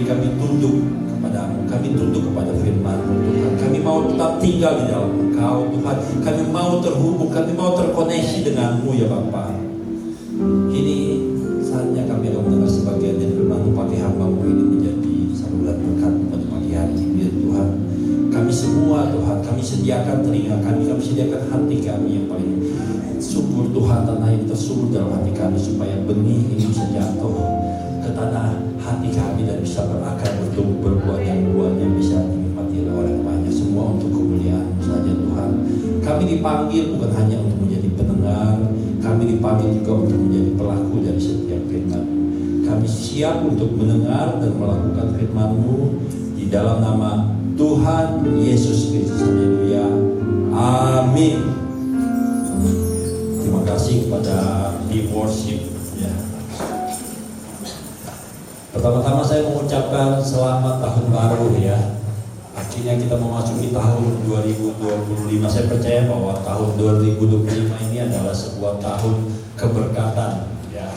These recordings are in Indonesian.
kami tunduk kepadamu, kami tunduk kepada firman-Mu Tuhan. Kami mau tetap tinggal di dalam Engkau Tuhan. Kami mau terhubung, kami mau terkoneksi dengan-Mu ya Bapa. Kini saatnya kami akan mendengar sebagian dari firman-Mu, pakai hamba-Mu ini menjadi saluran berkat pada pagi hari ini Tuhan. Kami semua Tuhan, kami sediakan telinga kami sediakan hati kami yang paling subur Tuhan, tanah yang tersubur dalam hati kami, supaya benih ini bisa jatuh ke tanah hati kami dan bisa berakar, bertumbuh, berbuah yang buahnya bisa dinikmati oleh orang banyak, semua untuk kemuliaan saja Tuhan. Kami dipanggil bukan hanya untuk menjadi pendengar, kami dipanggil juga untuk menjadi pelaku dari setiap firman. Kami siap untuk mendengar dan melakukan firman-Mu di dalam nama Tuhan Yesus Kristus. Haleluya. Amin. Terima kasih kepada di worship ya. Pertama-tama saya mengucapkan selamat tahun baru ya. Akhirnya kita memasuki tahun 2025. Saya percaya bahwa tahun 2025 ini adalah sebuah tahun keberkatan ya.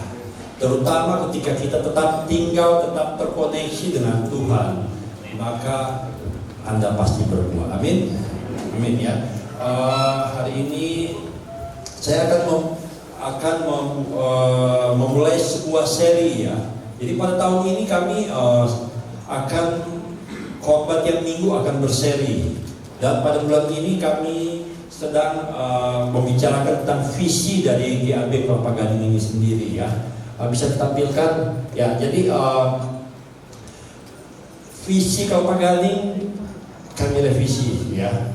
Terutama ketika kita tetap tinggal, tetap terkoneksi dengan Tuhan, maka Anda pasti berbuah. Amin. Amin ya. Hari ini saya akan memulai sebuah seri ya. Jadi pada tahun ini kami akan khotbah tiap minggu akan berseri. Dan pada bulan ini kami sedang membicarakan tentang visi dari GAB Kelapa Gading ini sendiri ya. Bisa ditampilkan ya. Jadi visi Kelapa Gading kami revisi ya.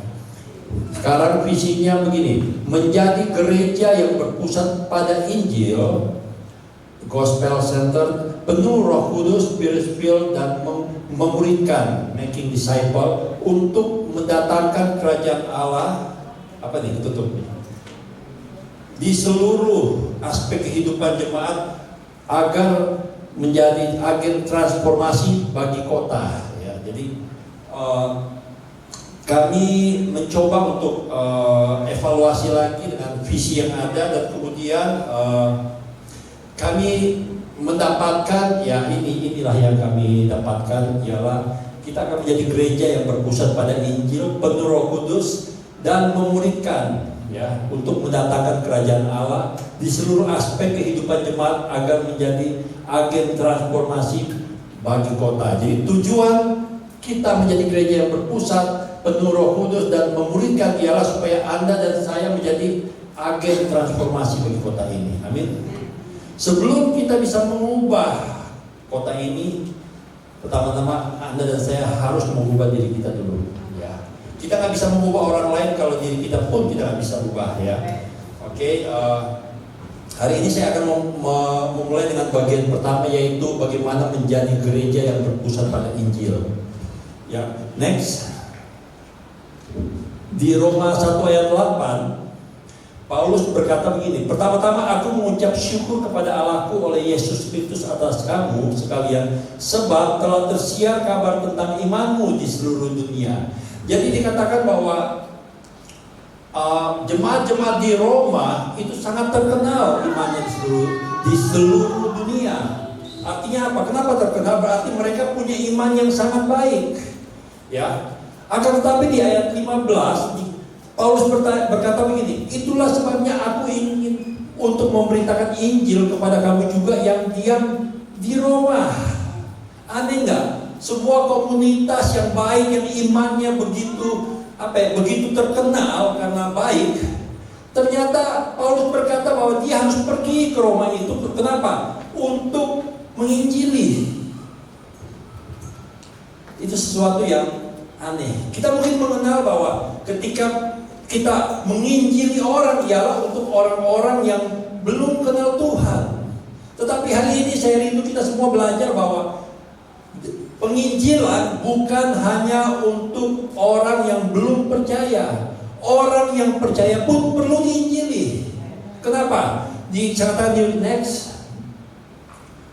Sekarang visinya begini: menjadi gereja yang berpusat pada Injil, Gospel Center, penuh Roh Kudus, Spirit dan memuridkan, making disciple, untuk mendatangkan kerajaan Allah. Apa nih tutup di seluruh aspek kehidupan jemaat, agar menjadi agen transformasi bagi kota ya. Jadi kami mencoba untuk evaluasi lagi dengan visi yang ada, dan kemudian kami mendapatkan ya, inilah yang kami dapatkan, ialah kita akan menjadi gereja yang berpusat pada Injil, penuh Roh Kudus, dan memuridkan ya, untuk mendatangkan kerajaan Allah di seluruh aspek kehidupan jemaat, agar menjadi agen transformasi bagi kota. Jadi tujuan kita menjadi gereja yang berpusat, penuh Roh Kudus, dan memuridkan ialah supaya Anda dan saya menjadi agen transformasi bagi kota ini. Amin. Sebelum kita bisa mengubah kota ini, pertama-tama Anda dan saya harus mengubah diri kita dulu ya. Kita nggak bisa mengubah orang lain kalau diri kita pun kita nggak bisa ubah ya. Oke, hari ini saya akan memulai dengan bagian pertama, yaitu bagaimana menjadi gereja yang berpusat pada Injil ya. Next, di Roma 1 ayat 8, Paulus berkata begini: pertama-tama aku mengucap syukur kepada Allahku oleh Yesus Kristus atas kamu sekalian, sebab telah tersiar kabar tentang imanmu di seluruh dunia. Jadi dikatakan bahwa jemaat-jemaat di Roma itu sangat terkenal imannya di seluruh dunia. Artinya apa? Kenapa terkenal? Berarti mereka punya iman yang sangat baik ya. Akan tetapi di ayat 15 Paulus berkata begini: itulah sebabnya aku ingin untuk memberitakan Injil kepada kamu juga yang diam di Roma. Aneh nggak? Sebuah komunitas yang baik, yang imannya begitu terkenal karena baik, ternyata Paulus berkata bahwa dia harus pergi ke Roma itu. Kenapa? Untuk menginjili. Itu sesuatu yang aneh. Kita mungkin mengenal bahwa ketika kita menginjili orang ialah untuk orang-orang yang belum kenal Tuhan. Tetapi hari ini saya rindu kita semua belajar bahwa penginjilan bukan hanya untuk orang yang belum percaya. Orang yang percaya pun perlu diinjili. Kenapa? Dicatat di next,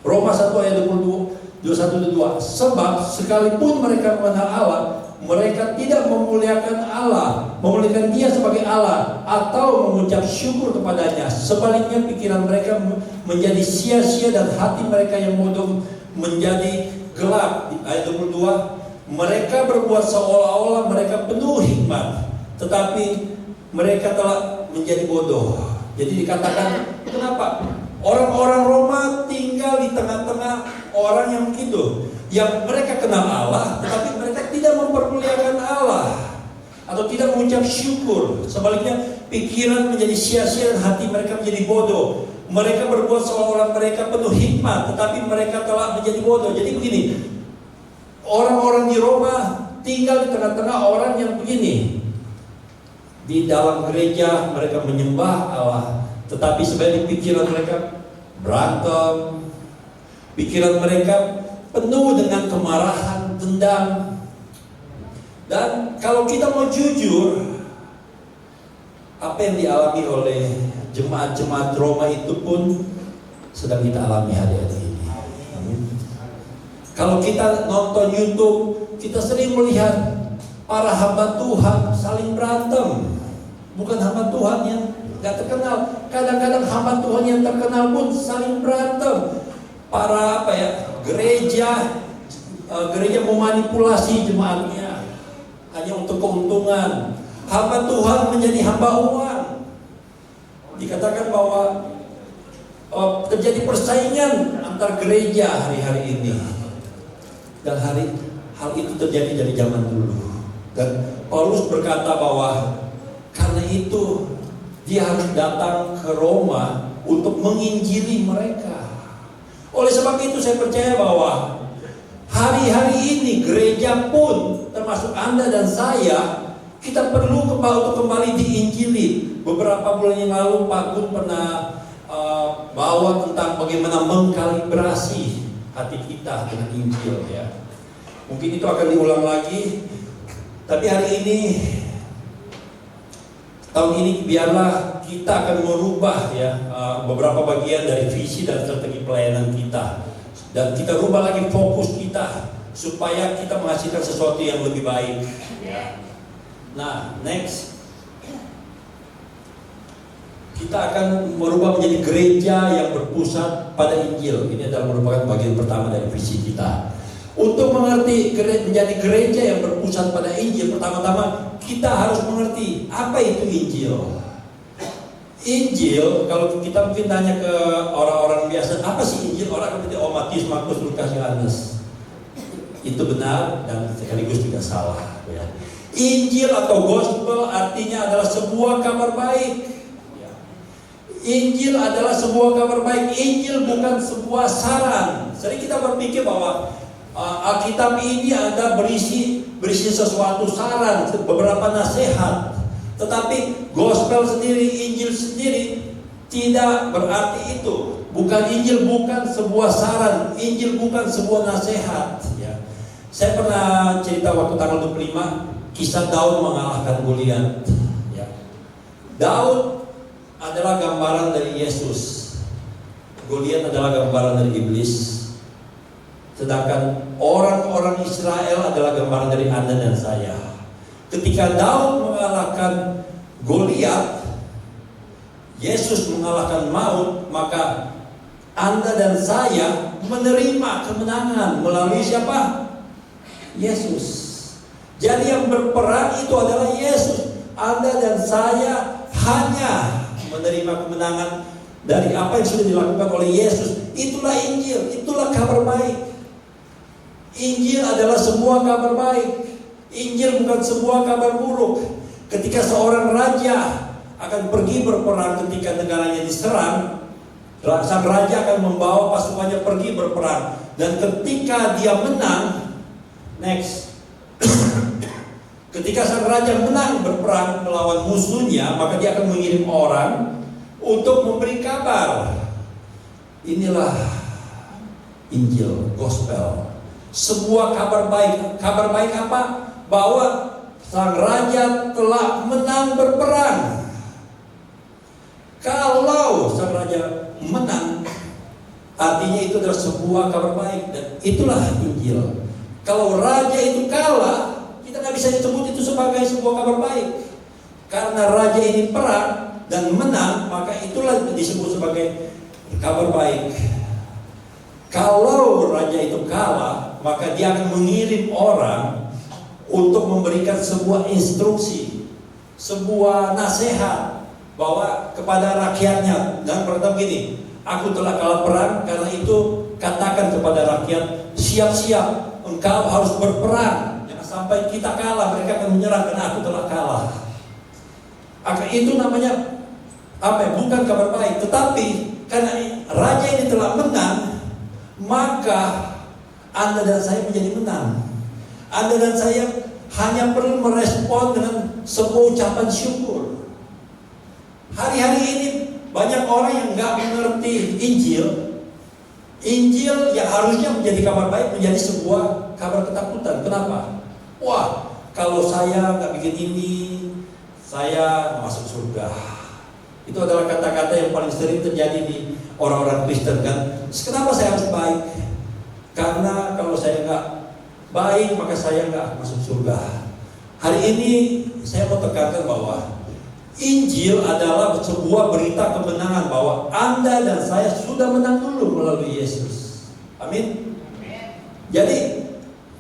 Roma 1 ayat 21-22. Sebab sekalipun mereka mengenal Allah, mereka tidak memuliakan Allah, memuliakan Dia sebagai Allah, atau mengucap syukur kepadanya. Sebaliknya pikiran mereka menjadi sia-sia, dan hati mereka yang bodoh menjadi gelap. Di ayat 22, mereka berbuat seolah-olah mereka penuh hikmat, tetapi mereka telah menjadi bodoh. Jadi dikatakan, kenapa? Orang-orang Roma tinggal di tengah-tengah orang yang begitu, yang mereka kenal Allah, tetapi mereka tidak mempermuliakan Allah atau tidak mengucap syukur. Sebaliknya, pikiran menjadi sia-sia dan hati mereka menjadi bodoh. Mereka berbuat seolah-olah mereka penuh hikmat, tetapi mereka telah menjadi bodoh. Jadi begini, orang-orang di Roma tinggal di tengah-tengah orang yang begini. Di dalam gereja mereka menyembah Allah, tetapi sebenarnya pikiran mereka berantem. Pikiran mereka penuh dengan kemarahan, dendam. Dan kalau kita mau jujur, apa yang dialami oleh jemaat-jemaat Roma itu pun sedang kita alami hari-hari ini. Kalau kita nonton YouTube, kita sering melihat para hamba Tuhan saling berantem. Bukan hamba Tuhan yang gak terkenal, kadang-kadang hamba Tuhan yang terkenal pun saling berantem. Para gereja memanipulasi jemaatnya hanya untuk keuntungan. Hamba Tuhan menjadi hamba uang. Dikatakan bahwa terjadi persaingan antar gereja hari-hari ini. Dan hal itu terjadi dari zaman dulu. Dan Paulus berkata bahwa karena itu dia harus datang ke Roma untuk menginjili mereka. Oleh sebab itu saya percaya bahwa hari-hari ini gereja pun, termasuk Anda dan saya, kita perlu untuk kembali diinjili. Beberapa bulan yang lalu Pak Gun pernah bawa tentang bagaimana mengkalibrasi hati kita dengan Injil, ya. Mungkin itu akan diulang lagi. Tapi hari ini, tahun ini biarlah kita akan merubah beberapa bagian dari visi dan strategi pelayanan kita. Dan kita rubah lagi fokus kita supaya kita menghasilkan sesuatu yang lebih baik. Nah, next. Kita akan merubah menjadi gereja yang berpusat pada Injil. Ini adalah merupakan bagian pertama dari visi kita. Untuk mengerti menjadi gereja yang berpusat pada Injil, pertama-tama kita harus mengerti apa itu Injil. Injil, kalau kita mungkin tanya ke orang-orang biasa, apa sih Injil? Orang seperti Matius, Markus, Lukas, Yohanes. Itu benar dan sekaligus juga salah. Ya. Injil atau gospel artinya adalah sebuah kabar baik. Injil adalah sebuah kabar baik. Injil bukan sebuah saran. Sering kita berpikir bahwa Alkitab ini ada berisi sesuatu saran, beberapa nasihat. Tetapi gospel sendiri, Injil sendiri tidak berarti itu. Bukan Injil, bukan sebuah saran. Injil bukan sebuah nasihat. Ya. Saya pernah cerita waktu tanggal 25 kisah Daud mengalahkan Goliat. Ya. Daud adalah gambaran dari Yesus. Goliat adalah gambaran dari iblis. Sedangkan orang-orang Israel adalah gambaran dari Anda dan saya. Ketika Daud mengalahkan Goliat, Yesus mengalahkan maut, maka Anda dan saya menerima kemenangan melalui siapa? Yesus. Jadi yang berperang itu adalah Yesus. Anda dan saya hanya menerima kemenangan dari apa yang sudah dilakukan oleh Yesus. Itulah Injil, itulah kabar baik. Injil adalah sebuah kabar baik. Injil bukan sebuah kabar buruk. Ketika seorang raja akan pergi berperang ketika negaranya diserang, sang raja akan membawa pasukannya pergi berperang. Dan ketika dia menang, next, ketika sang raja menang berperang melawan musuhnya, maka dia akan mengirim orang untuk memberi kabar. Inilah Injil, gospel. Sebuah kabar baik. Kabar baik apa? Bahwa sang raja telah menang berperang. Kalau sang raja menang, artinya itu adalah sebuah kabar baik. Dan itulah Injil. Kalau raja itu kalah, kita nggak bisa disebut itu sebagai sebuah kabar baik. Karena raja ini perang dan menang, maka itulah disebut sebagai kabar baik. Kalau raja itu kalah, maka dia akan mengirim orang untuk memberikan sebuah instruksi, sebuah nasihat bahwa kepada rakyatnya. Dan pertama gini, aku telah kalah perang, karena itu katakan kepada rakyat, siap-siap, engkau harus berperang. Jangan sampai kita kalah, mereka akan menyerah karena aku telah kalah. Itu namanya apa? Bukan kabar baik. Tetapi karena raja ini telah menang, maka Anda dan saya menjadi menang. Anda dan saya hanya perlu merespon dengan sebuah ucapan syukur. Hari-hari ini banyak orang yang nggak mengerti Injil. Injil yang harusnya menjadi kabar baik menjadi sebuah kabar ketakutan. Kenapa? Wah, kalau saya nggak bikin ini, saya masuk surga. Itu adalah kata-kata yang paling sering terjadi di orang-orang Kristen, kan? Kenapa saya harus baik? Karena kalau saya nggak baik, maka saya nggak masuk surga. Hari ini saya mau tekankan bahwa Injil adalah sebuah berita kemenangan, bahwa Anda dan saya sudah menang dulu melalui Yesus. Amin. Jadi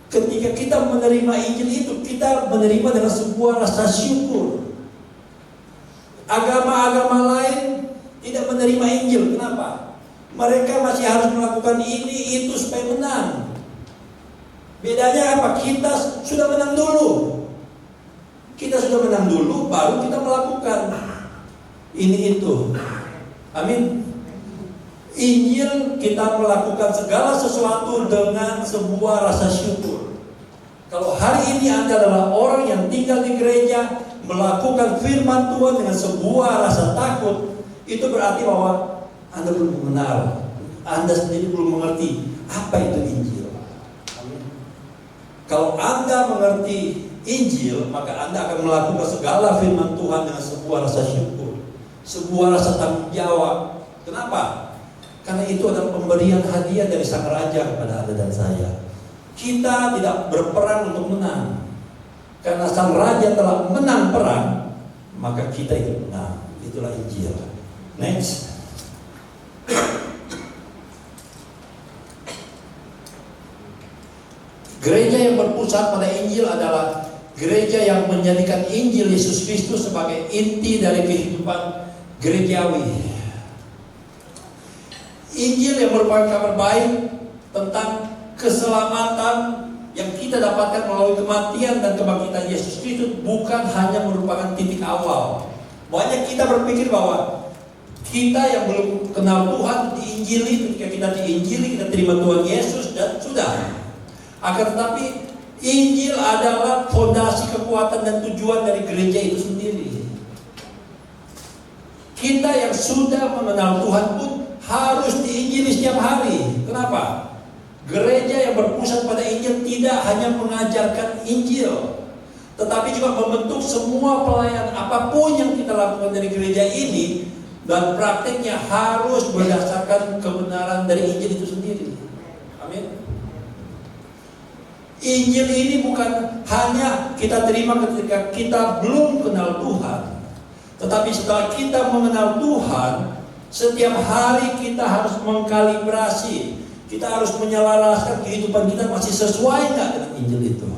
ketika kita menerima Injil itu, kita menerima dengan sebuah rasa syukur. Agama-agama lain tidak menerima Injil. Kenapa? Mereka masih harus melakukan ini itu supaya menang. Bedanya apa? Kita sudah menang dulu. Kita sudah menang dulu, baru kita melakukan ini itu. Amin. Injil, kita melakukan segala sesuatu dengan sebuah rasa syukur. Kalau hari ini Anda adalah orang yang tinggal di gereja, melakukan firman Tuhan dengan sebuah rasa takut, itu berarti bahwa Anda belum mengenal, Anda sendiri belum mengerti apa itu Injil. Amin. Kalau Anda mengerti Injil, maka Anda akan melakukan segala firman Tuhan dengan sebuah rasa syukur, sebuah rasa tanggung jawab. Kenapa? Karena itu adalah pemberian hadiah dari Sang Raja kepada Anda dan saya. Kita tidak berperang untuk menang. Karena Sang Raja telah menang perang, maka kita ikut menang. Itulah Injil. Next. Gereja yang berpusat pada Injil adalah gereja yang menjadikan Injil Yesus Kristus sebagai inti dari kehidupan gerejawi. Injil yang merupakan kabar baik tentang keselamatan yang kita dapatkan melalui kematian dan kebangkitan Yesus Kristus bukan hanya merupakan titik awal. Banyak kita berpikir bahwa kita yang belum kenal Tuhan diinjili, ketika kita diinjili, kita terima Tuhan Yesus dan sudah. Akan tetapi Injil adalah fondasi kekuatan dan tujuan dari gereja itu sendiri. Kita yang sudah mengenal Tuhan pun harus diinjili setiap hari. Kenapa? Gereja yang berpusat pada Injil tidak hanya mengajarkan Injil, tetapi juga membentuk semua pelayan. Apapun yang kita lakukan dari gereja ini dan praktiknya harus berdasarkan kebenaran dari Injil itu sendiri. Amin. Injil ini bukan hanya kita terima ketika kita belum kenal Tuhan, tetapi setelah kita mengenal Tuhan, setiap hari kita harus mengkalibrasi. Kita harus menyelaraskan kehidupan kita masih sesuai nggak dengan Injil itu.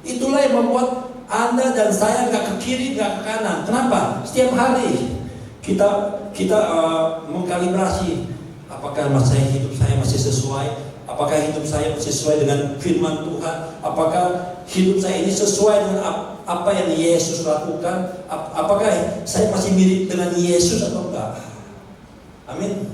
Itulah yang membuat Anda dan saya nggak ke kiri, nggak ke kanan. Kenapa? Setiap hari kita mengkalibrasi. Apakah hidup saya masih sesuai? Apakah hidup saya sesuai dengan firman Tuhan? Apakah hidup saya ini sesuai dengan apa yang Yesus lakukan? Apakah saya masih mirip dengan Yesus atau enggak? Amin.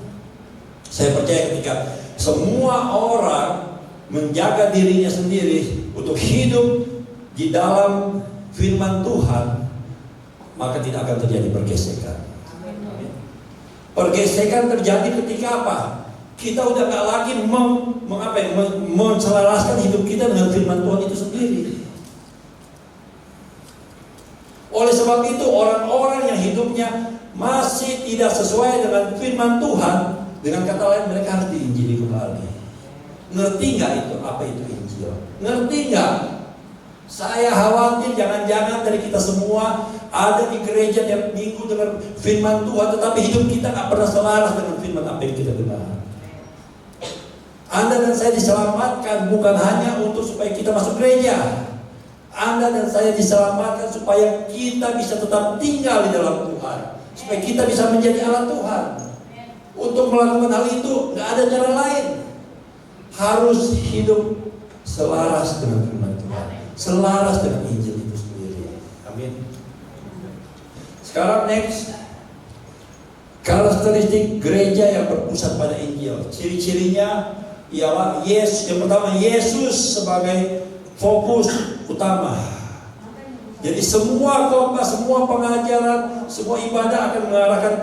Saya percaya ketika semua orang menjaga dirinya sendiri untuk hidup di dalam firman Tuhan, maka tidak akan terjadi pergesekan. Amin. Pergesekan terjadi ketika apa? Kita udah gak lagi menselaraskan hidup kita dengan firman Tuhan itu sendiri. Oleh sebab itu orang-orang yang hidupnya masih tidak sesuai dengan firman Tuhan, dengan kata lain mereka harus diinjili kembali. Ngerti gak itu apa itu Injil? Ngerti gak? Saya khawatir jangan-jangan dari kita semua ada di gereja tiap minggu dengan firman Tuhan, tetapi hidup kita gak pernah selaras dengan firman apa yang kita dengar. Anda dan saya diselamatkan bukan hanya untuk supaya kita masuk gereja. Anda dan saya diselamatkan supaya kita bisa tetap tinggal di dalam Tuhan, supaya kita bisa menjadi anak Tuhan. Untuk melakukan hal itu nggak ada cara lain, harus hidup selaras dengan firman Tuhan, selaras dengan Injil itu sendiri. Amin. Sekarang next, karakteristik gereja yang berpusat pada Injil. Ciri-cirinya ialah yang pertama, Yesus sebagai fokus utama. Jadi semua khotbah, semua pengajaran, semua ibadah akan mengarahkan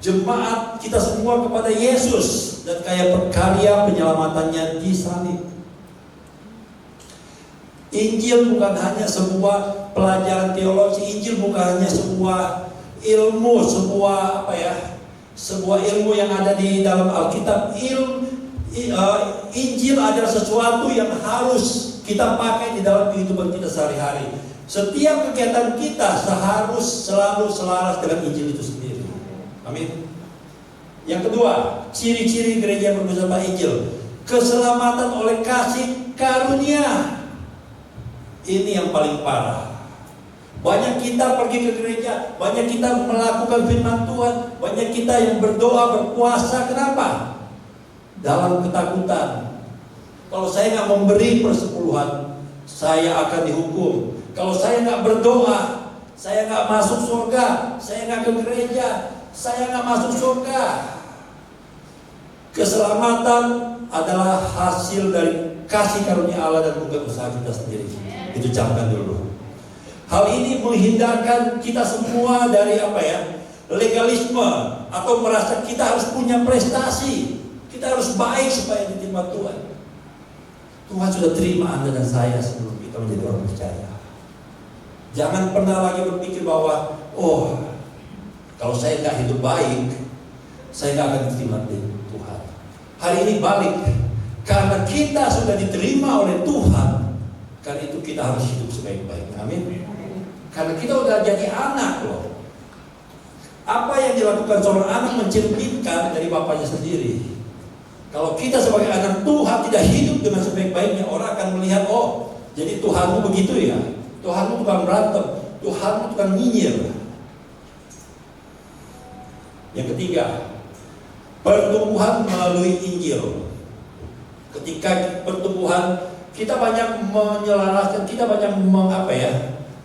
jemaat kita semua kepada Yesus dan karya penyelamatannya di salib. Injil bukan hanya sebuah pelajaran teologi, Injil bukan hanya sebuah ilmu, sebuah ilmu yang ada di dalam Alkitab. Injil adalah sesuatu yang harus kita pakai di dalam kehidupan kita sehari-hari. Setiap kegiatan kita harus selalu selaras dengan Injil itu sendiri. Amin. Yang kedua, ciri-ciri gereja yang berpusat pada Injil: keselamatan oleh kasih karunia. Ini yang paling parah. Banyak kita pergi ke gereja, banyak kita melakukan firman Tuhan, banyak kita yang berdoa, berpuasa. Kenapa? Dalam ketakutan. Kalau saya nggak memberi persepuluhan, saya akan dihukum. Kalau saya nggak berdoa, saya nggak masuk surga. Saya nggak ke gereja, saya nggak masuk surga. Keselamatan adalah hasil dari kasih karunia Allah dan bukan usaha kita sendiri. Itu camkan dulu. Hal ini menghindarkan kita semua dari legalisme atau merasa kita harus punya prestasi. Kita harus baik supaya diterima Tuhan. Tuhan sudah terima Anda dan saya sebelum kita menjadi orang percaya. Jangan pernah lagi berpikir bahwa kalau saya nggak hidup baik, saya nggak akan diterima Tuhan. Hari ini balik, karena kita sudah diterima oleh Tuhan, karena itu kita harus hidup sebaik-baiknya. Amin. Karena kita udah jadi anak loh. Apa yang dilakukan seorang anak mencerminkan dari bapaknya sendiri. Kalau kita sebagai anak Tuhan tidak hidup dengan sebaik-baiknya, orang akan melihat, jadi Tuhanmu begitu ya. Tuhanmu tukang berantem, Tuhanmu tukang nyinyir. Yang ketiga, pertumbuhan melalui Injil. Ketika pertumbuhan, kita banyak menyelaraskan, kita banyak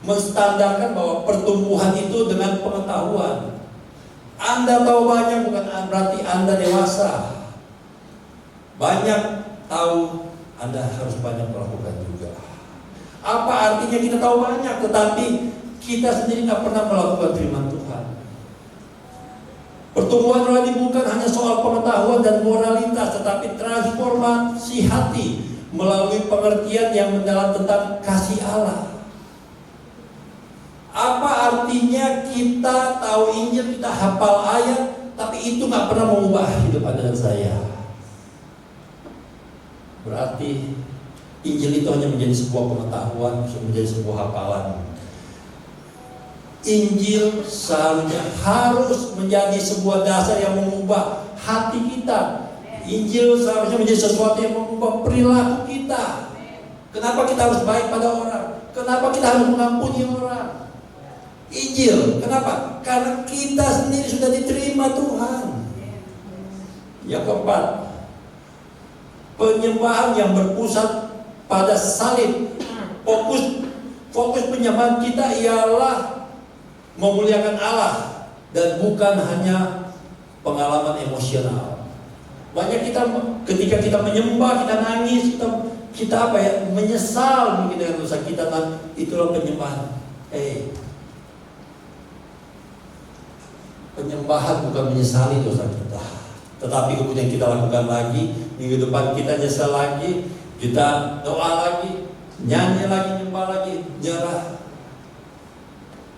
menstandarkan bahwa pertumbuhan itu dengan pengetahuan. Anda tahu banyak bukan berarti Anda dewasa. Banyak tahu, Anda harus banyak melakukan juga. Apa artinya kita tahu banyak, tetapi kita sendiri tidak pernah melakukan firman Tuhan? Pertumbuhan rohani bukan hanya soal pengetahuan dan moralitas, tetapi transformasi hati melalui pengertian yang mendalam tentang kasih Allah. Apa artinya kita tahu Injil, kita hafal ayat, tapi itu nggak pernah mengubah hidup Anda dan saya? Berarti Injil itu hanya menjadi sebuah pengetahuan, menjadi sebuah hafalan. Injil seharusnya harus menjadi sebuah dasar yang mengubah hati kita. Injil seharusnya menjadi sesuatu yang mengubah perilaku kita. Kenapa kita harus baik pada orang? Kenapa kita harus mengampuni orang? Injil, kenapa? Karena kita sendiri sudah diterima Tuhan. Yang keempat, penyembahan yang berpusat pada salib. Fokus penyembahan kita ialah memuliakan Allah dan bukan hanya pengalaman emosional. Banyak kita ketika kita menyembah, kita nangis, kita menyesal mungkin dengan dosa kita, itulah penyembahan. Penyembahan bukan menyesali dosa kita, tetapi kemudian kita lakukan lagi, minggu depan kita nyesal lagi, kita doa lagi, nyanyi lagi, nyembah lagi, nyerah.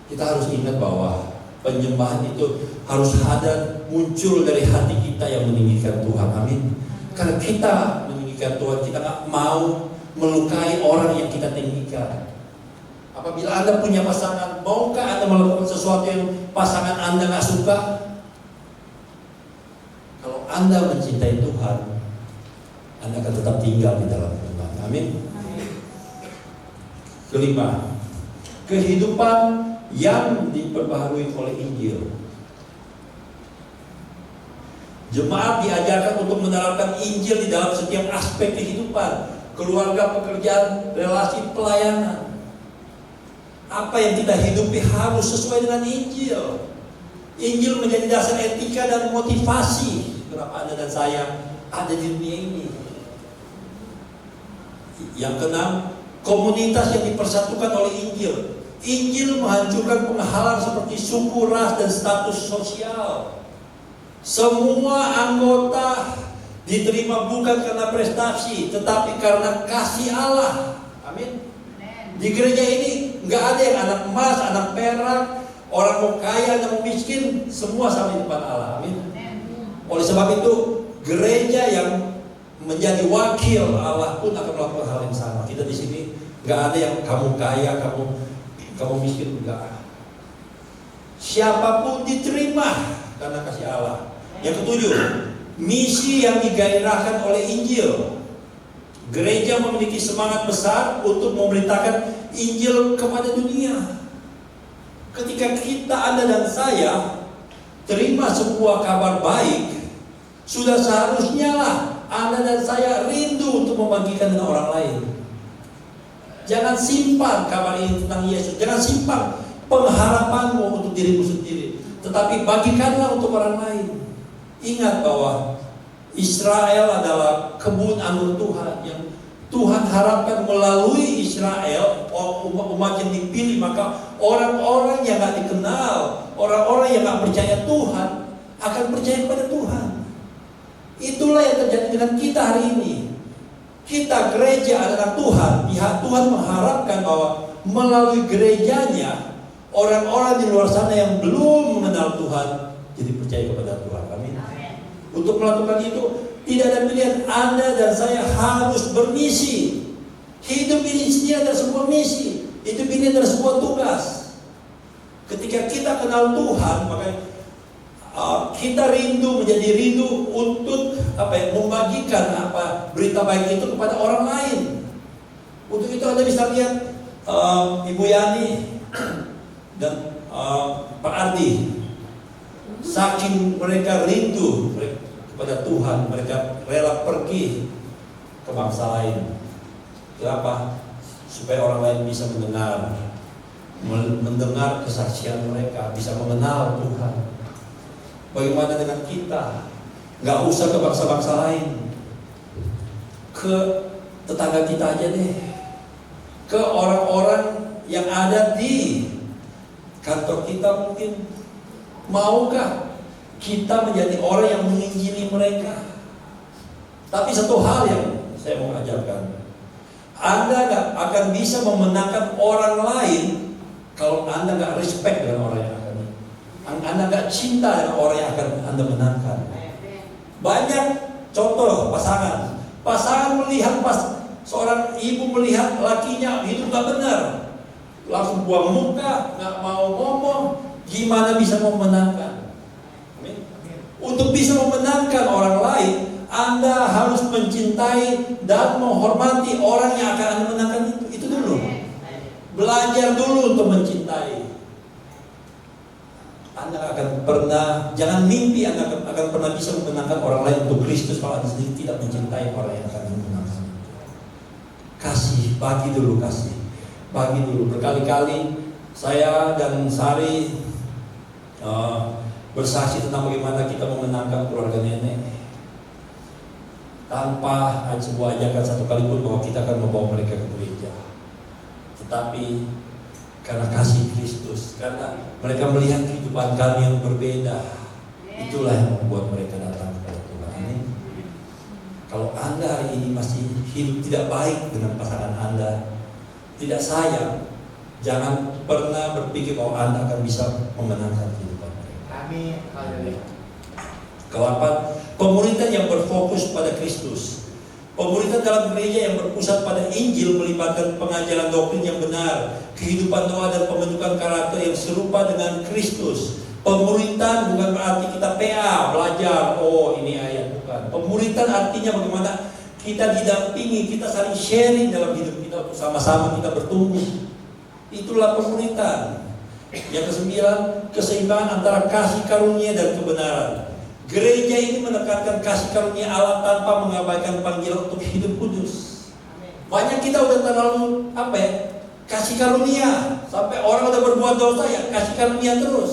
Kita harus ingat bahwa penyembahan itu harus ada, muncul dari hati kita yang meninggikan Tuhan. Amin. Karena kita meninggikan Tuhan, kita gak mau melukai orang yang kita tinggikan. Apabila Anda punya pasangan, maukah Anda melakukan sesuatu yang pasangan Anda gak suka? Kalau Anda mencintai Tuhan, Anda akan tetap tinggal di dalam Tuhan. Amin. Kelima, kehidupan yang diperbaharui oleh Injil. Jemaat diajarkan untuk menerapkan Injil di dalam setiap aspek kehidupan, keluarga, pekerjaan, relasi, pelayanan. Apa yang kita hidupi harus sesuai dengan Injil. Injil menjadi dasar etika dan motivasi kenapa Anda dan saya ada di dunia ini. Yang keenam, komunitas yang dipersatukan oleh Injil. Injil menghancurkan penghalang seperti suku, ras, dan status sosial. Semua anggota diterima bukan karena prestasi, tetapi karena kasih Allah. Amin. Di gereja ini nggak ada yang anak emas, anak perak, orang mau kaya, anak mau miskin, semua sama di depan Allah. Amin. Oleh sebab itu, gereja yang menjadi wakil Allah pun akan melakukan hal yang sama. Kita di sini nggak ada yang kamu kaya, kamu miskin, enggak. Siapapun diterima karena kasih Allah. Yang ketujuh, misi yang digairahkan oleh Injil. Gereja memiliki semangat besar untuk memberitakan Injil kepada dunia. Ketika kita, Anda dan saya terima sebuah kabar baik, sudah seharusnya lah Anda dan saya rindu untuk membagikan dengan orang lain. Jangan simpan kabar ini tentang Yesus. Jangan simpan pengharapanmu untuk dirimu sendiri, tetapi bagikanlah untuk orang lain. Ingat bahwa Israel adalah kebun anggur Tuhan yang Tuhan harapkan melalui Israel, umat yang dipilih, maka orang-orang yang gak dikenal, orang-orang yang gak percaya Tuhan akan percaya kepada Tuhan. Itulah yang terjadi dengan kita hari ini. Kita gereja adalah Tuhan. Pihak Tuhan mengharapkan bahwa melalui gerejanya orang-orang di luar sana yang belum mengenal Tuhan jadi percaya kepada Tuhan. Amin. Untuk melakukan itu tidak ada pilihan. Anda dan saya harus bermisi. Hidup ini sendiri adalah sebuah misi. Hidup ini adalah sebuah tugas. Ketika kita kenal Tuhan, maka kita menjadi rindu untuk membagikan berita baik itu kepada orang lain. Untuk itu Anda bisa lihat Ibu Yani dan Pak Ardi, saking mereka rindu kepada Tuhan, mereka rela pergi ke bangsa lain. Kenapa? Supaya orang lain bisa mendengar kesaksian mereka, bisa mengenal Tuhan. Bagaimana dengan kita? Gak usah ke bangsa-bangsa lain, ke tetangga kita aja deh, ke orang-orang yang ada di kantor kita mungkin. Maukah kita menjadi orang yang menginjili mereka? Tapi satu hal yang saya mau ajarkan, Anda gak akan bisa memenangkan orang lain kalau Anda gak respect dengan orang yang akan, Anda gak cinta dengan orang yang akan Anda menangkan. Banyak contoh pasangan melihat seorang ibu melihat lakinya hidup gak benar, langsung buang muka, gak mau ngomong. Gimana bisa memenangkan? Untuk bisa memenangkan orang lain, Anda harus mencintai dan menghormati orang yang akan Anda menangkan itu dulu. Belajar dulu untuk mencintai. Anda akan pernah, jangan mimpi Anda akan pernah bisa memenangkan orang lain untuk Kristus kalau Anda sendiri tidak mencintai orang yang akan memenangkan. Kasih, bagi dulu. Berkali-kali saya dan Sari bersaksi tentang bagaimana kita memenangkan keluarga nenek tanpa sebuah ajakan satu kali pun bahwa kita akan membawa mereka ke gereja, tetapi karena kasih Kristus, karena mereka melihat kehidupan kami yang berbeda, itulah yang membuat mereka datang kepada Tuhan. Ini kalau Anda hari ini masih hidup tidak baik dengan pasangan Anda, tidak sayang, jangan pernah berpikir bahwa Anda akan bisa memenangkan kehidupan mereka. Amin. Keempat, pemuritan yang berfokus pada Kristus. Pemuritan dalam gereja yang berpusat pada Injil melibatkan pengajaran doktrin yang benar, kehidupan doa dan pembentukan karakter yang serupa dengan Kristus. Pemuritan bukan berarti kita PA, belajar, oh ini ayat, bukan. Pemuritan artinya bagaimana kita didampingi, kita saling sharing dalam hidup kita untuk sama-sama kita bertumbuh. Itulah pemuritan. Yang kesembilan, keseimbangan antara kasih karunia dan kebenaran. Gereja ini menekankan kasih karunia Allah tanpa mengabaikan panggilan untuk hidup kudus. Banyak kita udah terlalu kasih karunia, sampai orang udah berbuat dosa ya kasih karunia terus.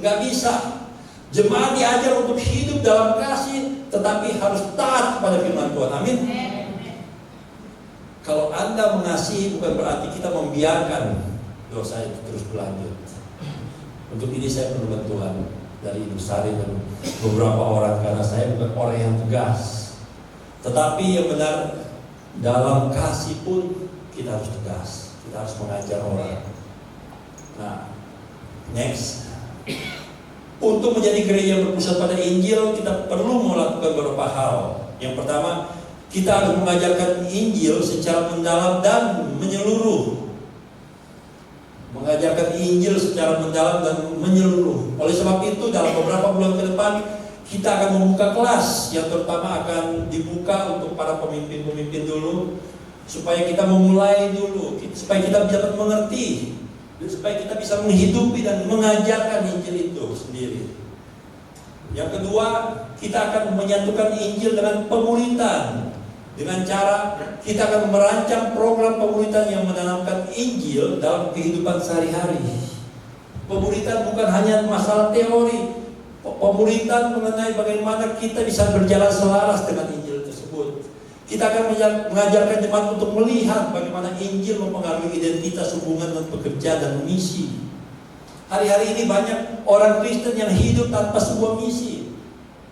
Nggak bisa. Jemaat diajar untuk hidup dalam kasih, tetapi harus taat kepada firman Tuhan. Amin. Kalau Anda mengasihi bukan berarti kita membiarkan dosa itu terus berlanjut. Untuk ini saya perlu bantuan dari Ibu Sari dan beberapa orang, karena saya bukan orang yang tegas. Tetapi yang benar, dalam kasih pun kita harus tegas. Kita harus mengajar orang. Nah, next. Untuk menjadi gereja yang berpusat pada Injil, kita perlu melakukan beberapa hal. Yang pertama, kita harus mengajarkan Injil secara mendalam dan menyeluruh. Mengajarkan Injil secara mendalam dan menyeluruh. Oleh sebab itu, dalam beberapa bulan ke depan, kita akan membuka kelas yang terutama akan dibuka untuk para pemimpin-pemimpin dulu, supaya kita memulai dulu, supaya kita bisa mengerti, supaya kita bisa menghidupi dan mengajarkan Injil itu sendiri. Yang kedua, kita akan menyatukan Injil dengan pemuritan. Dengan cara kita akan merancang program pemuritan yang menanamkan Injil dalam kehidupan sehari-hari. Pemuritan bukan hanya masalah teori. Pemuritan mengenai bagaimana kita bisa berjalan selaras dengan Injil tersebut. Kita akan mengajarkan jemaat untuk melihat bagaimana Injil mempengaruhi identitas, hubungan, dan pekerjaan dan misi. Hari-hari ini banyak orang Kristen yang hidup tanpa sebuah misi.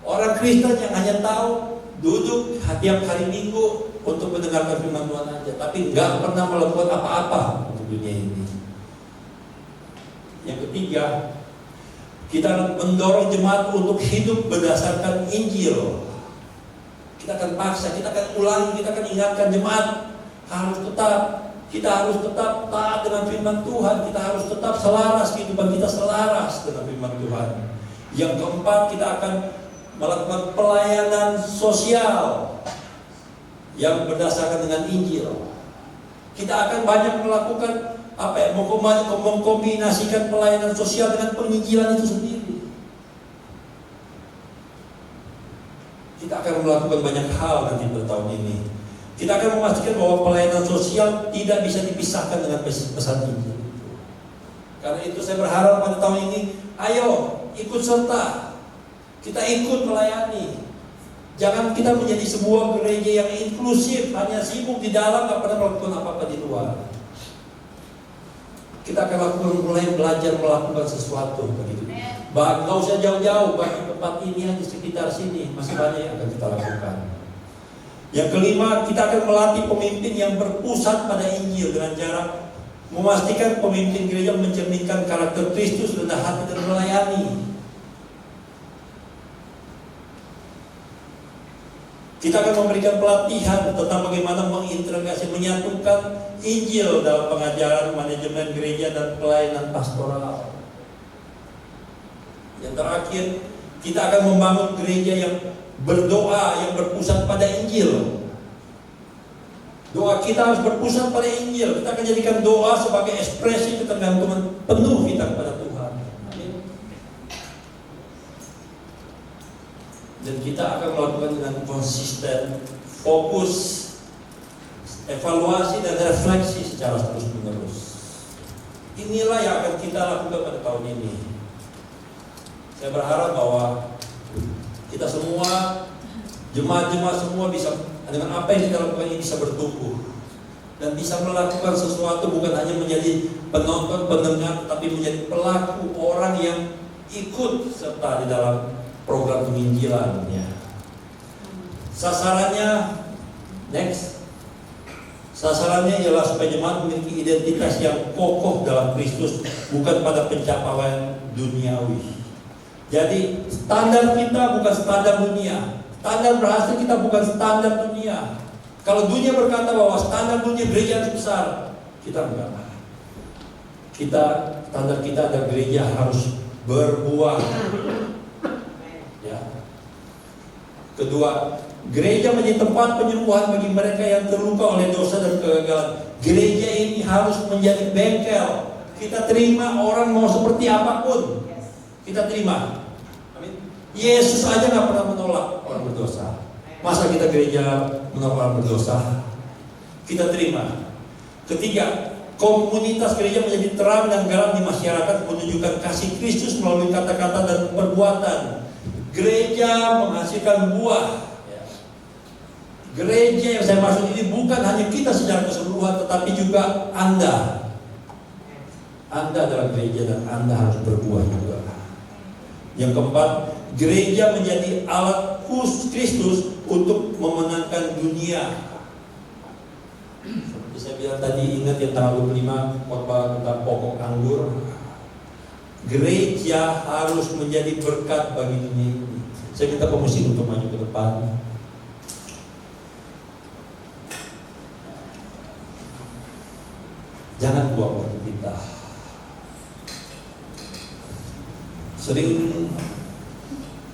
Orang Kristen yang hanya tahu duduk tiap hari Minggu untuk mendengarkan firman Tuhan aja, tapi nggak pernah melakukan apa-apa untuk dunia ini. Yang ketiga, kita mendorong jemaat untuk hidup berdasarkan Injil. Kita akan paksa, kita akan ulangi, kita akan ingatkan jemaat kita harus tetap taat dengan firman Tuhan. Kita harus tetap selaras, kehidupan kita selaras dengan firman Tuhan. Yang keempat, kita akan melakukan pelayanan sosial yang berdasarkan dengan Injil. Kita akan banyak melakukan mengkombinasikan pelayanan sosial dengan penginjilan itu sendiri. Kita akan melakukan banyak hal nanti pada tahun ini. Kita akan memastikan bahwa pelayanan sosial tidak bisa dipisahkan dengan pesan Injil. Karena itu saya berharap pada tahun ini, ayo ikut serta. Kita ikut melayani. Jangan kita menjadi sebuah gereja yang inklusif, hanya sibuk di dalam, gak pernah melakukan apa-apa di luar. Kita akan mulai belajar melakukan sesuatu begitu. Gak usah jauh-jauh, bahkan tempat ini hanya sekitar sini masih banyak yang akan kita lakukan. Yang kelima, kita akan melatih pemimpin yang berpusat pada Injil dengan cara memastikan pemimpin gereja mencerminkan karakter Kristus, rendah hati dan melayani. Kita akan memberikan pelatihan tentang bagaimana mengintegrasi, menyatukan Injil dalam pengajaran, manajemen gereja, dan pelayanan pastoral. Yang terakhir, kita akan membangun gereja yang berdoa, yang berpusat pada Injil. Doa kita harus berpusat pada Injil. Kita akan jadikan doa sebagai ekspresi ketergantungan penuh kita kepada Tuhan. Amin. Dan kita akan melakukan dengan konsisten, fokus, evaluasi dan refleksi secara terus-menerus. Inilah yang akan kita lakukan pada tahun ini. Saya berharap bahwa kita semua, jemaat-jemaat semua bisa, dengan apa yang kita lakukan ini bisa bertumbuh dan bisa melakukan sesuatu, bukan hanya menjadi penonton, pendengar, tapi menjadi pelaku, orang yang ikut serta di dalam program penginjilan. Sasarannya, next, sasarannya ialah supaya jemaat memiliki identitas yang kokoh dalam Kristus, bukan pada pencapaian duniawi. Jadi standar kita bukan standar dunia. Standar berhasil kita bukan standar dunia. Kalau dunia berkata bahwa standar dunia gereja harus besar, kita enggak. Standar kita adalah gereja harus berbuah. Ya. Kedua, gereja menjadi tempat penyembuhan bagi mereka yang terluka oleh dosa dan kegagalan. Gereja ini harus menjadi bengkel. Kita terima orang mau seperti apapun, kita terima. Amin. Yesus aja nggak pernah menolak orang berdosa. Masa kita gereja menolak orang berdosa? Kita terima. Ketiga, komunitas gereja menjadi terang dan garam di masyarakat, menunjukkan kasih Kristus melalui kata-kata dan perbuatan. Gereja menghasilkan buah. Gereja yang saya maksud ini bukan hanya kita secara keseluruhan, tetapi juga Anda. Anda adalah gereja dan Anda harus berbuah juga. Yang keempat, gereja menjadi alat khusus Kristus untuk memenangkan dunia. Seperti saya bilang tadi, ingat yang tanggal 25 khotbah tentang pokok anggur. Gereja harus menjadi berkat bagi dunia ini. Saya minta komisi untuk maju ke depan. Jangan buang waktu kita. Sering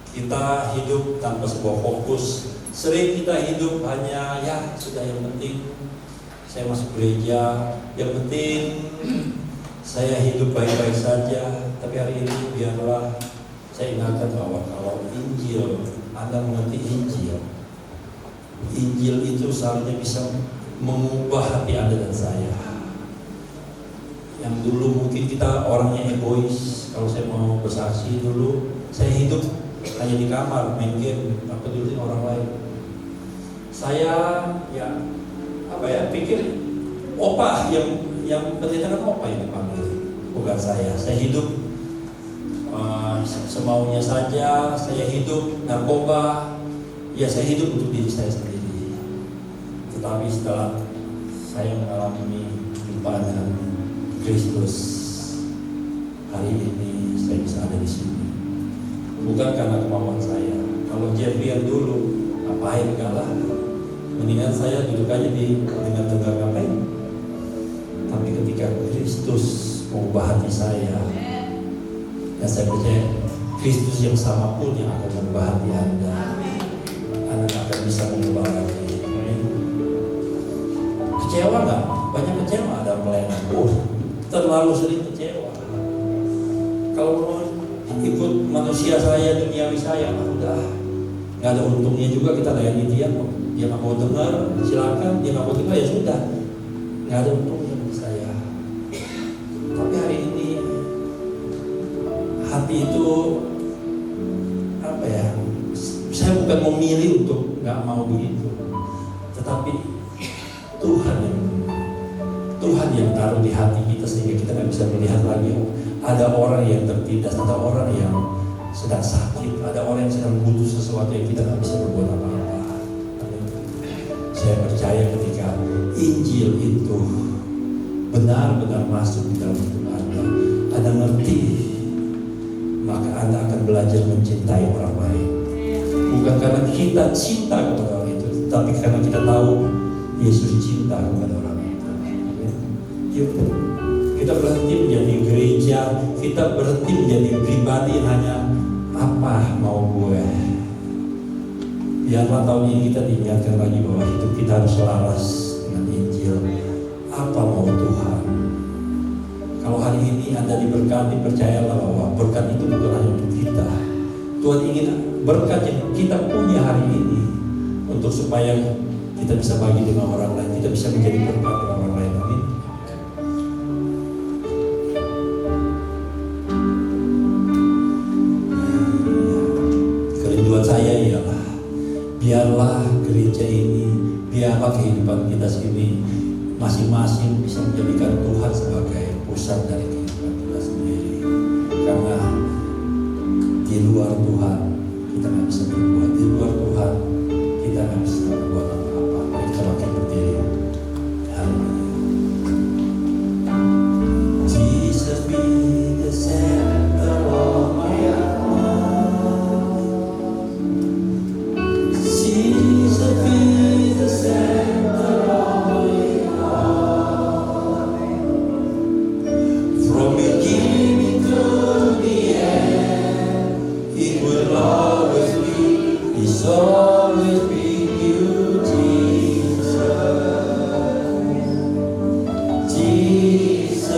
kita hidup tanpa sebuah fokus. Sering kita hidup hanya ya sudah, yang penting saya masuk gereja, yang penting saya hidup baik-baik saja. Tapi hari ini biarlah saya ingatkan bahwa kalau Injil, Anda mengerti Injil, Injil itu seharusnya bisa mengubah hati Anda dan saya. Yang dulu mungkin kita orangnya egois. Kalau saya mau bersaksi, dulu saya hidup hanya di kamar main game, apa dulu orang lain. Saya pikir opa yang pendeta kan opa yang dipanggil, bukan saya. Saya hidup semaunya saja. Saya hidup narkoba. Ya, saya hidup untuk diri saya sendiri. Tetapi setelah saya mengalami jumpa dengan Kristus, hari ini saya bisa ada di sini. Bukan karena kemauan saya. Kalau Jeffrey yang dulu, ngapain kalah? Mendingan saya duduk aja dengan tegak ngapain. Tapi ketika Kristus mengubah hati saya, dan saya percaya Kristus yang sama pun yang akan mengubah hati Anda. Anda akan bisa mengubah lagi. Kecewa nggak? Banyak kecewa ada pelayanan. Terlalu sering kecewa. Kalau ikut manusia saya, duniawi saya, udah nggak ada untungnya juga kita layani dia. Dia nggak mau dengar, silakan. Dia nggak mau dengar, ya sudah, nggak ada untungnya bagi saya. Tapi hari ini hati itu saya bukan memilih untuk nggak mau begitu, tetapi Tuhan yang taruh di hati kita sehingga kita nggak bisa melihat lagi ada orang yang tertindas, ada orang yang sedang sakit, ada orang yang sedang butuh sesuatu yang kita nggak bisa berbuat apa-apa. Saya percaya ketika Injil itu benar-benar masuk di dalam hidup Anda ngerti, maka Anda akan belajar mencintai orang lain. Bukan karena kita cinta kepada orang itu, tapi karena kita tahu Yesus cinta kepada orang itu. Yuk, kita berhenti menjadi gereja, kita berhenti menjadi pribadi yang hanya apa mau gue. Biarlah tahun ini kita diingatkan lagi bahwa hidup kita harus selaras dengan Injil. Apa mau Tuhan? Kalau hari ini Anda diberkati, percayalah bahwa berkat itu bukan hanya untuk kita. Tuhan ingin berkat yang kita punya hari ini untuk supaya kita bisa bagi dengan orang lain, kita bisa menjadi berkat dengan orang lain. Amin. Kerinduan saya ialah biarlah gereja ini, biarlah kehidupan kita sini masing-masing bisa menjadikan Tuhan sebagai pusat dari kehidupan kita sendiri. Karena di luar Tuhan kita nggak bisa berbuat, di luar Tuhan kita nggak bisa berbuat apa-apa. Mari kita makin berdiri. Jesus be the center of my heart. Jesus be the center of my heart. From beginning to the end, it will always be so. always be you, Jesus. Jesus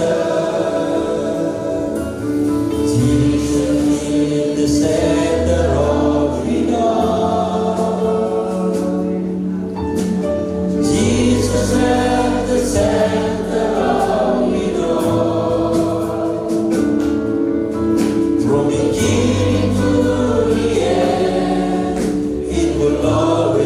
is the center of it all. Jesus is the center of it all. From beginning to the end, it will always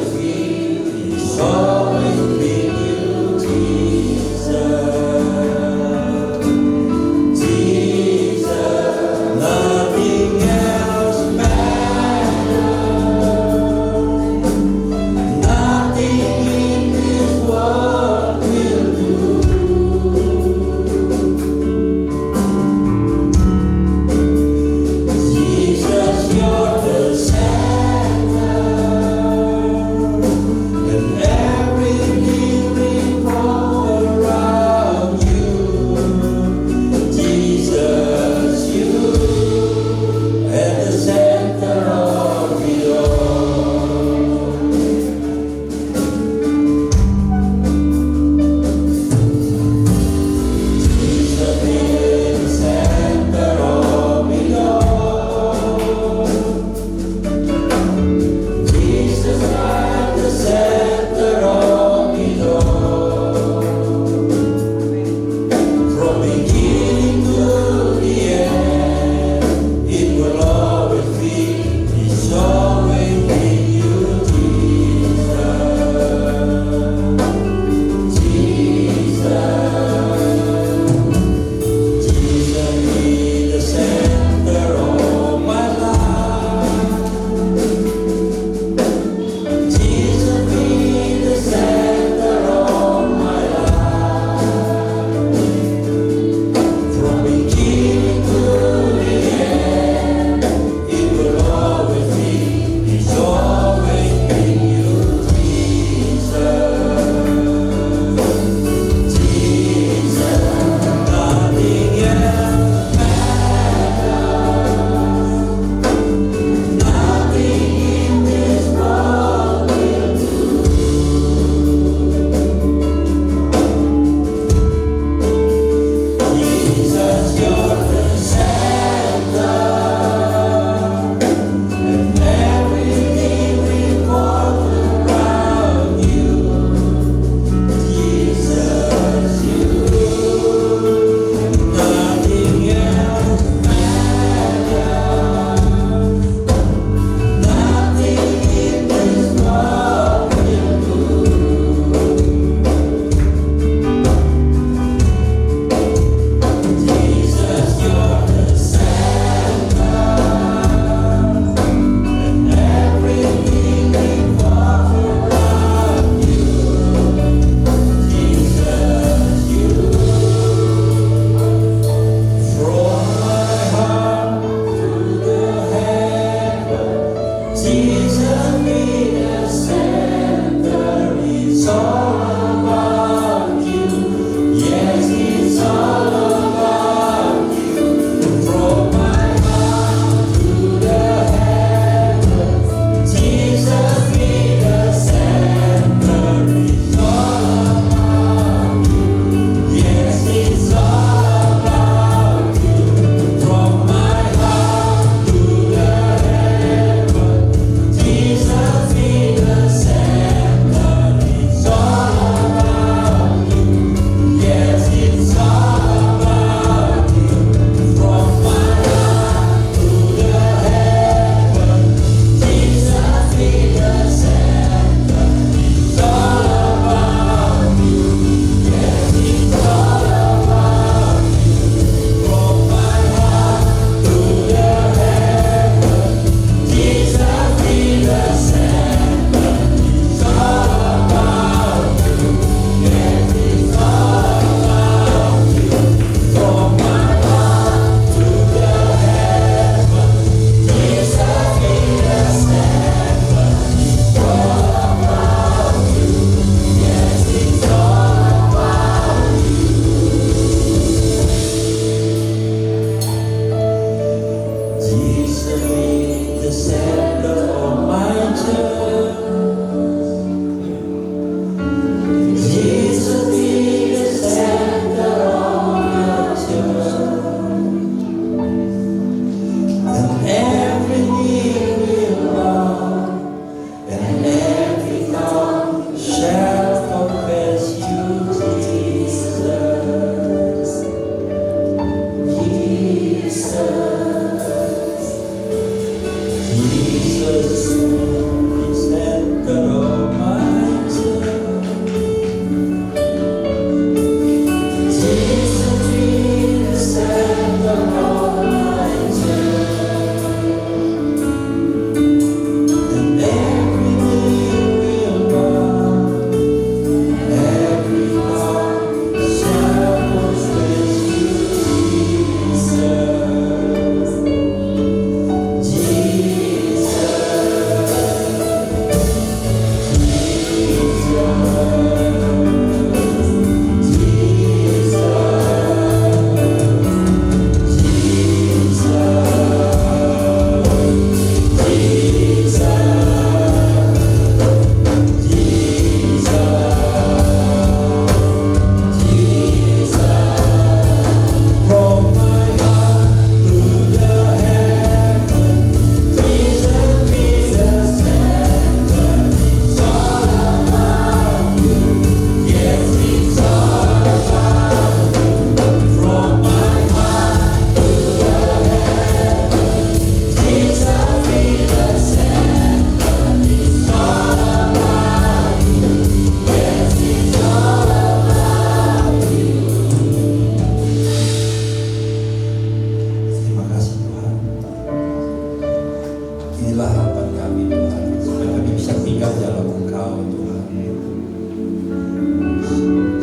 belajar dalam Engkau Tuhan,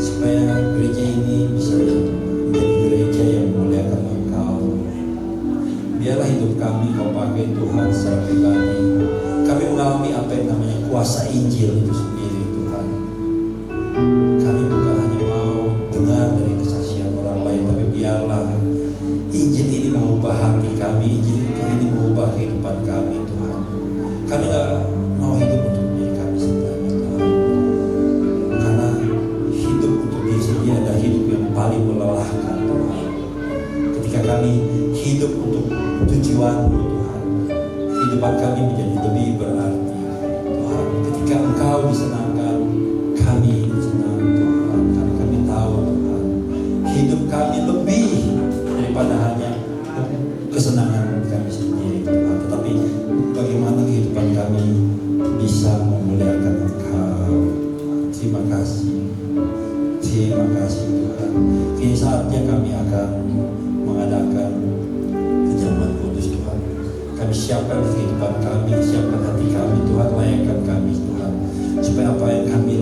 supaya gereja ini bisa menjadi gereja yang memuliakan Engkau. Biarlah hidup kami Kau pakai Tuhan secara pribadi. Kami mengalami apa yang namanya kuasa Injil itu sendiri Tuhan. Kami bukan hanya mau dengar dari kesaksian orang lain, tapi biarlah Injil ini mengubah hati kami, Injil ini mengubah kehidupan kami Tuhan. Kami gak mau hidup untuk diri kami sendiri Tuhan, karena hidup untuk diri sendiri adalah hidup yang paling melelahkan Tuhan. Ketika kami hidup untuk tujuan Tuhan, kehidupan kami menjadi lebih berarti Tuhan. Ketika Engkau disenangkan, kami senang Tuhan, karena kami tahu Tuhan, hidup kami lebih daripada hanya kesenangan kami sendiri Tuhan. Tetapi bagaimana kehidupan kami bisa memuliakan Engkau. Terima kasih Tuhan. Kini saatnya kami akan mengadakan kejamuan kudus Tuhan. Kami siapkan kehidupan kami, siapkan hati kami Tuhan, layakkan kami Tuhan, supaya apa yang kami